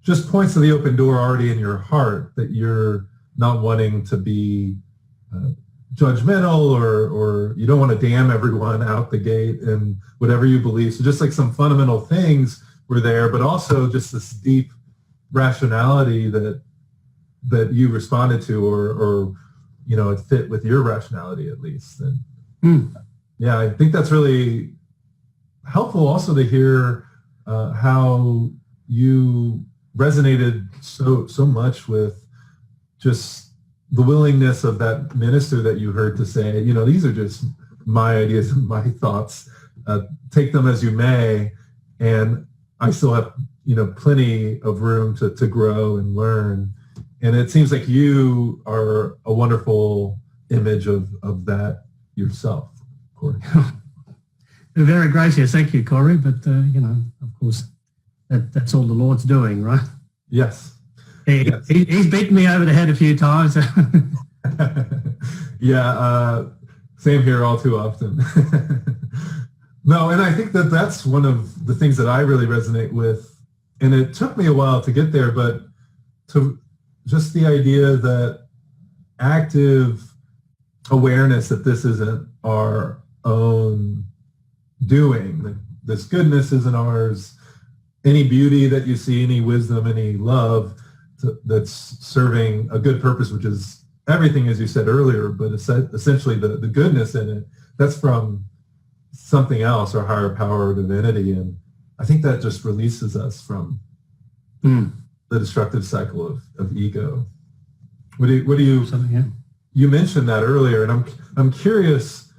just points to the open door already in your heart, that you're not wanting to be judgmental or you don't want to damn everyone out the gate and whatever you believe. So just like some fundamental things were there, but also just this deep rationality that you responded to, or it fit with your rationality at least. And yeah, I think that's really helpful also to hear how you resonated so much with just the willingness of that minister that you heard to say, these are just my ideas and my thoughts. Take them as you may, and I still have plenty of room to grow and learn. And it seems like you are a wonderful image of that yourself, Cory. Very gracious, thank you, Cory. But of course, that's all the Lord's doing, right? Yes. Yes. He's beaten me over the head a few times. Yeah, same here all too often. No, and I think that's one of the things that I really resonate with. And it took me a while to get there, but to just the idea that active awareness that this isn't our own doing, that this goodness isn't ours, any beauty that you see, any wisdom, any love that's serving a good purpose, which is everything, as you said earlier, but essentially the goodness in it, that's from something else, or higher power or divinity. And I think that just releases us from the destructive cycle of ego. What do you you mentioned that earlier, and I'm curious,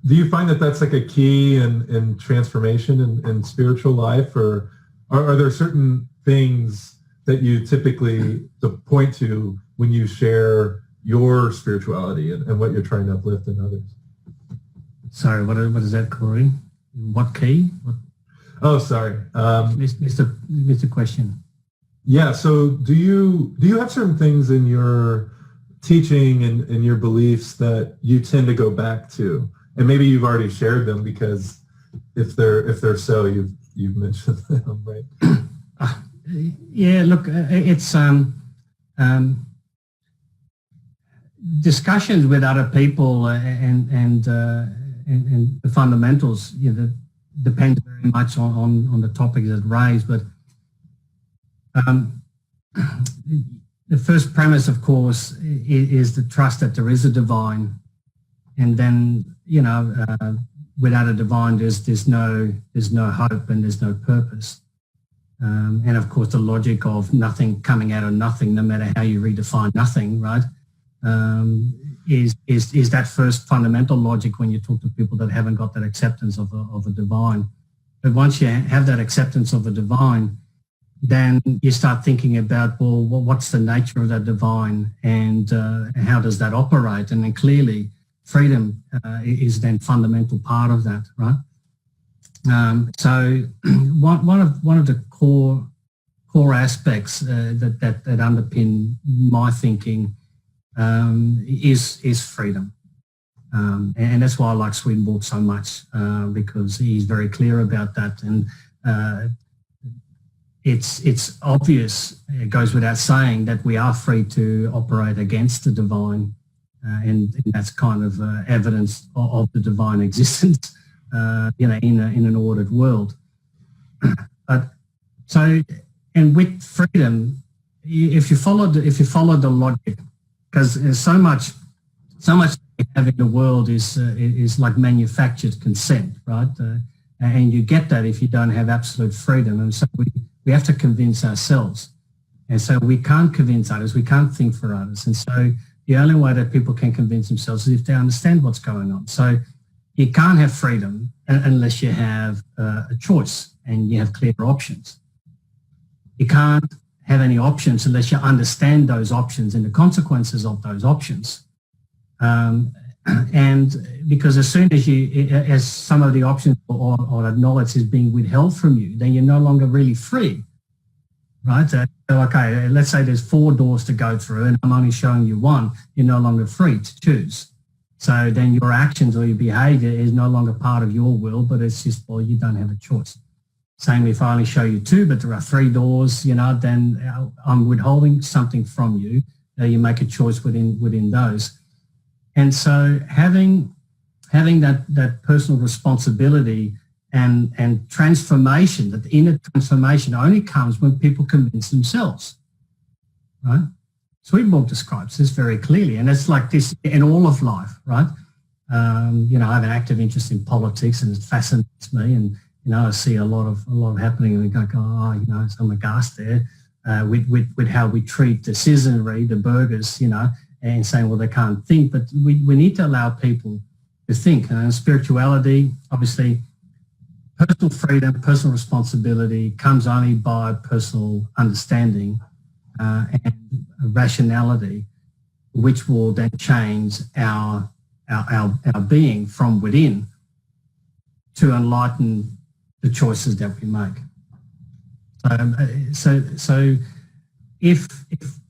do you find that that's like a key in transformation in spiritual life, or are there certain things that you typically point to when you share your spirituality and what you're trying to uplift in others? Sorry, what is that, Cory? What key? Oh, sorry. Missed the question. Yeah. So do you have certain things in your teaching and in your beliefs that you tend to go back to? And maybe you've already shared them, because if they're so, you've mentioned them, right? Yeah. Look, it's discussions with other people and the fundamentals. That depends very much on the topics that raised, but the first premise, of course, is the trust that there is a divine, and then without a divine, there's no hope and there's no purpose, and of course the logic of nothing coming out of nothing, no matter how you redefine nothing, right? Is that first fundamental logic when you talk to people that haven't got that acceptance of a divine. But once you have that acceptance of a divine, then you start thinking about, well, what's the nature of that divine, and how does that operate? And then clearly freedom is then fundamental part of that, right? So one of the core aspects that underpin my thinking is freedom. And that's why I like Swedenborg so much, because he's very clear about that. And it's obvious, it goes without saying, that we are free to operate against the divine, and that's kind of evidence of the divine existence, in an ordered world. And with freedom, if you follow the logic because there's so much we have in the world is like manufactured consent, right? And you get that if you don't have absolute freedom. And so we have to convince ourselves. And so we can't convince others. We can't think for others. And so the only way that people can convince themselves is if they understand what's going on. So you can't have freedom unless you have a choice and you have clear options. You can't have any options unless you understand those options and the consequences of those options. And because as soon as some of the options or knowledge is being withheld from you, then you're no longer really free, right? So, okay, let's say there's 4 doors to go through and I'm only showing you one, you're no longer free to choose. So then your actions or your behavior is no longer part of your will, but it's just, well, you don't have a choice. Same if I only show you 2, but there are 3 doors, then I'm withholding something from you. You make a choice within those. And so having that personal responsibility and transformation, that the inner transformation only comes when people convince themselves, right? Swedenborg describes this very clearly, and it's like this in all of life, right? I have an active interest in politics, and it fascinates me, and I see a lot of happening, and we go, so I'm aghast there with how we treat the citizenry, the burghers, and saying, well, they can't think, but we need to allow people to think. And spirituality, obviously, personal freedom, personal responsibility comes only by personal understanding and rationality, which will then change our being from within to enlighten the choices that we make. So if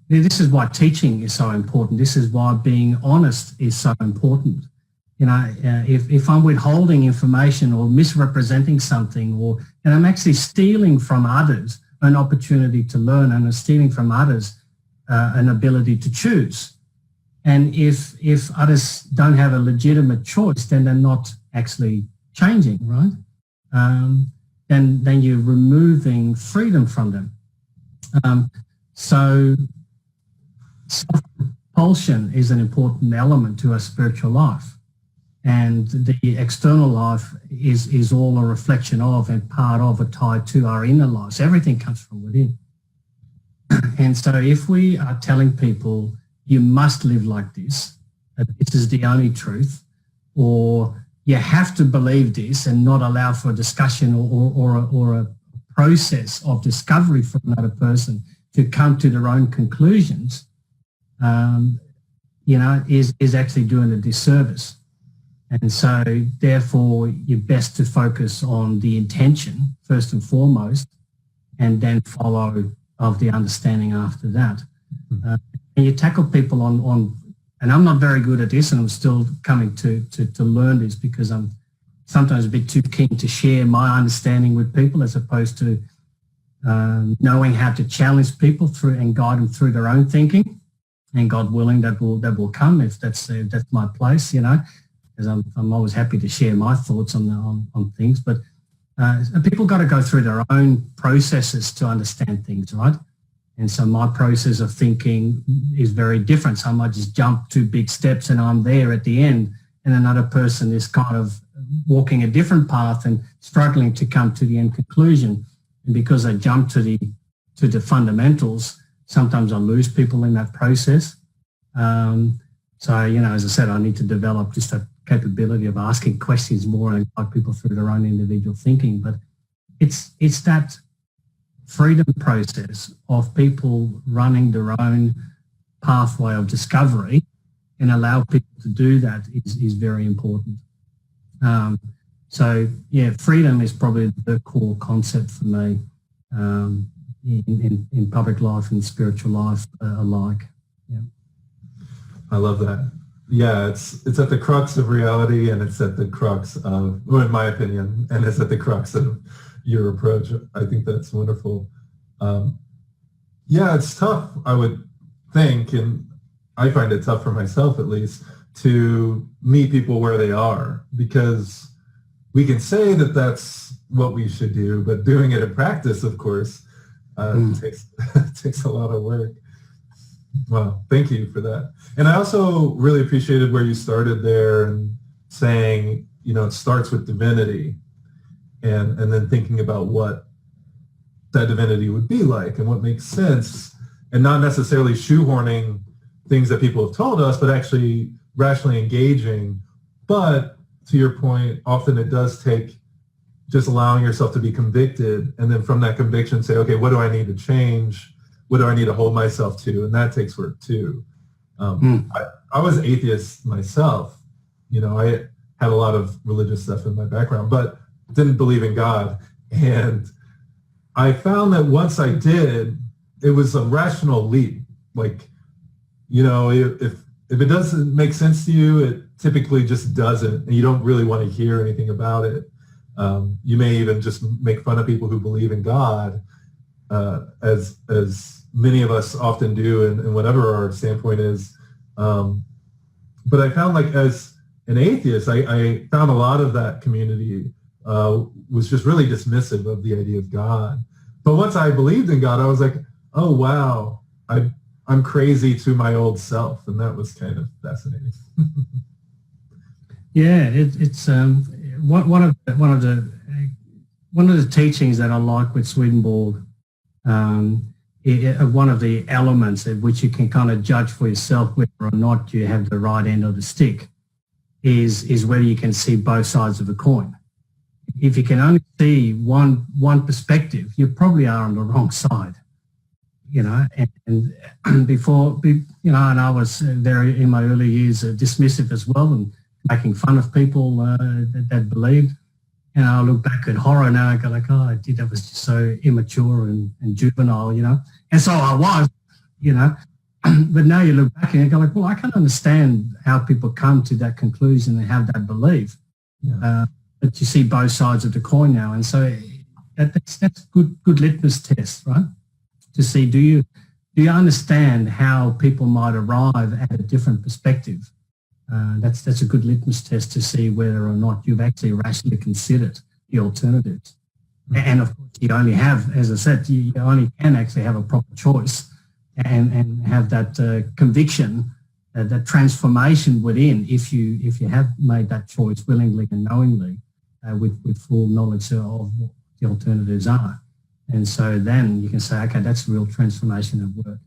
this is why teaching is so important. This is why being honest is so important. If I'm withholding information or misrepresenting something, and I'm actually stealing from others an opportunity to learn, and I'm stealing from others an ability to choose. And if others don't have a legitimate choice, then they're not actually changing, right? Then you're removing freedom from them. So self-compulsion is an important element to our spiritual life. And the external life is all a reflection of and part of or tied to our inner life. So everything comes from within. And so if we are telling people, you must live like this, that this is the only truth, or you have to believe this and not allow for a discussion or a process of discovery from another person to come to their own conclusions, is actually doing a disservice. And so therefore you're best to focus on the intention first and foremost, and then follow of the understanding after that. And you tackle people on, and I'm not very good at this, and I'm still coming to learn this, because I'm sometimes a bit too keen to share my understanding with people as opposed to knowing how to challenge people through and guide them through their own thinking. And God willing, that will come if that's my place, because I'm always happy to share my thoughts on things. But people got to go through their own processes to understand things, right? And so my process of thinking is very different. So I might just jump 2 big steps and I'm there at the end, and another person is kind of walking a different path and struggling to come to the end conclusion. And because I jump to the fundamentals, sometimes I lose people in that process. So, as I said, I need to develop just a capability of asking questions more and guide people through their own individual thinking. But it's that freedom process of people running their own pathway of discovery, and allow people to do that is very important. Freedom is probably the core concept for me in public life and spiritual life alike. Yeah. I love that. Yeah, it's at the crux of reality, and it's at the crux of, well, in my opinion, and it's at the crux of your approach. I think that's wonderful. It's tough, I would think, and I find it tough for myself at least, to meet people where they are, because we can say that that's what we should do, but doing it in practice, of course, takes a lot of work. Well, thank you for that. And I also really appreciated where you started there and saying, it starts with divinity and then thinking about what that divinity would be like and what makes sense, and not necessarily shoehorning things that people have told us, but actually rationally engaging. But to your point, often it does take just allowing yourself to be convicted, and then from that conviction say, okay, what do I need to change? What do I need to hold myself to? And that takes work too. I was atheist myself. I had a lot of religious stuff in my background, but didn't believe in God. And I found that once I did, it was a rational leap. Like, if it doesn't make sense to you, it typically just doesn't, and you don't really want to hear anything about it. You may even just make fun of people who believe in God, as many of us often do, and whatever our standpoint is. But I found, like, as an atheist, I found a lot of that community was just really dismissive of the idea of God. But once I believed in God, I was like, oh, wow, I'm crazy to my old self. And that was kind of fascinating. Yeah, it's one of the teachings that I like with Swedenborg. One of the elements at which you can kind of judge for yourself whether or not you have the right end of the stick is whether you can see both sides of the coin. If you can only see one perspective, you probably are on the wrong side. And before, and I was very, in my early years, dismissive as well and making fun of people that believed. And I look back at horror now, I go like, oh, that was just so immature and juvenile, And so I was, But now you look back and you go like, well, I can understand how people come to that conclusion and have that belief. Yeah. But you see both sides of the coin now. And so that's good litmus test, right? To see, do you understand how people might arrive at a different perspective? That's a good litmus test to see whether or not you've actually rationally considered the alternatives. Mm-hmm. And of course, you only have, as I said, you only can actually have a proper choice and have that conviction, that transformation within, if you have made that choice willingly and knowingly, with full knowledge of what the alternatives are. And so then you can say, okay, that's real transformation at work.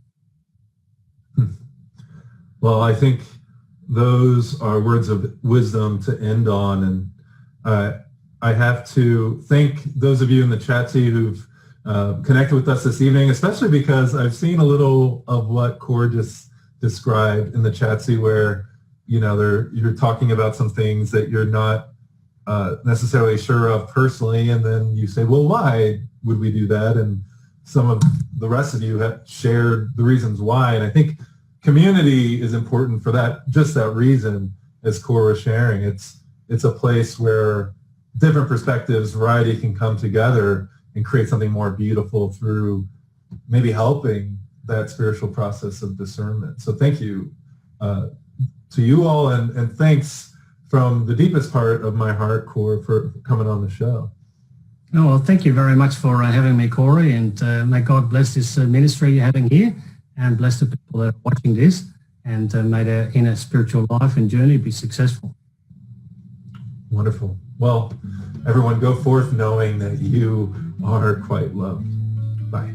Well, I think those are words of wisdom to end on. And I have to thank those of you in the chat who've connected with us this evening, especially because I've seen a little of what Cory just described in the chat where, you're talking about some things that you're not necessarily sure of personally. And then you say, well, why would we do that? And some of the rest of you have shared the reasons why. And I think community is important for just that reason, as Cory was sharing. It's a place where different perspectives, variety can come together and create something more beautiful through maybe helping that spiritual process of discernment. So thank you to you all, and thanks from the deepest part of my heart, Cory, for coming on the show. Oh, well, thank you very much for having me, Cory, and may God bless this ministry you're having here, and bless the people that are watching this, and may their inner spiritual life and journey be successful. Wonderful. Well, everyone, go forth knowing that you are quite loved. Bye.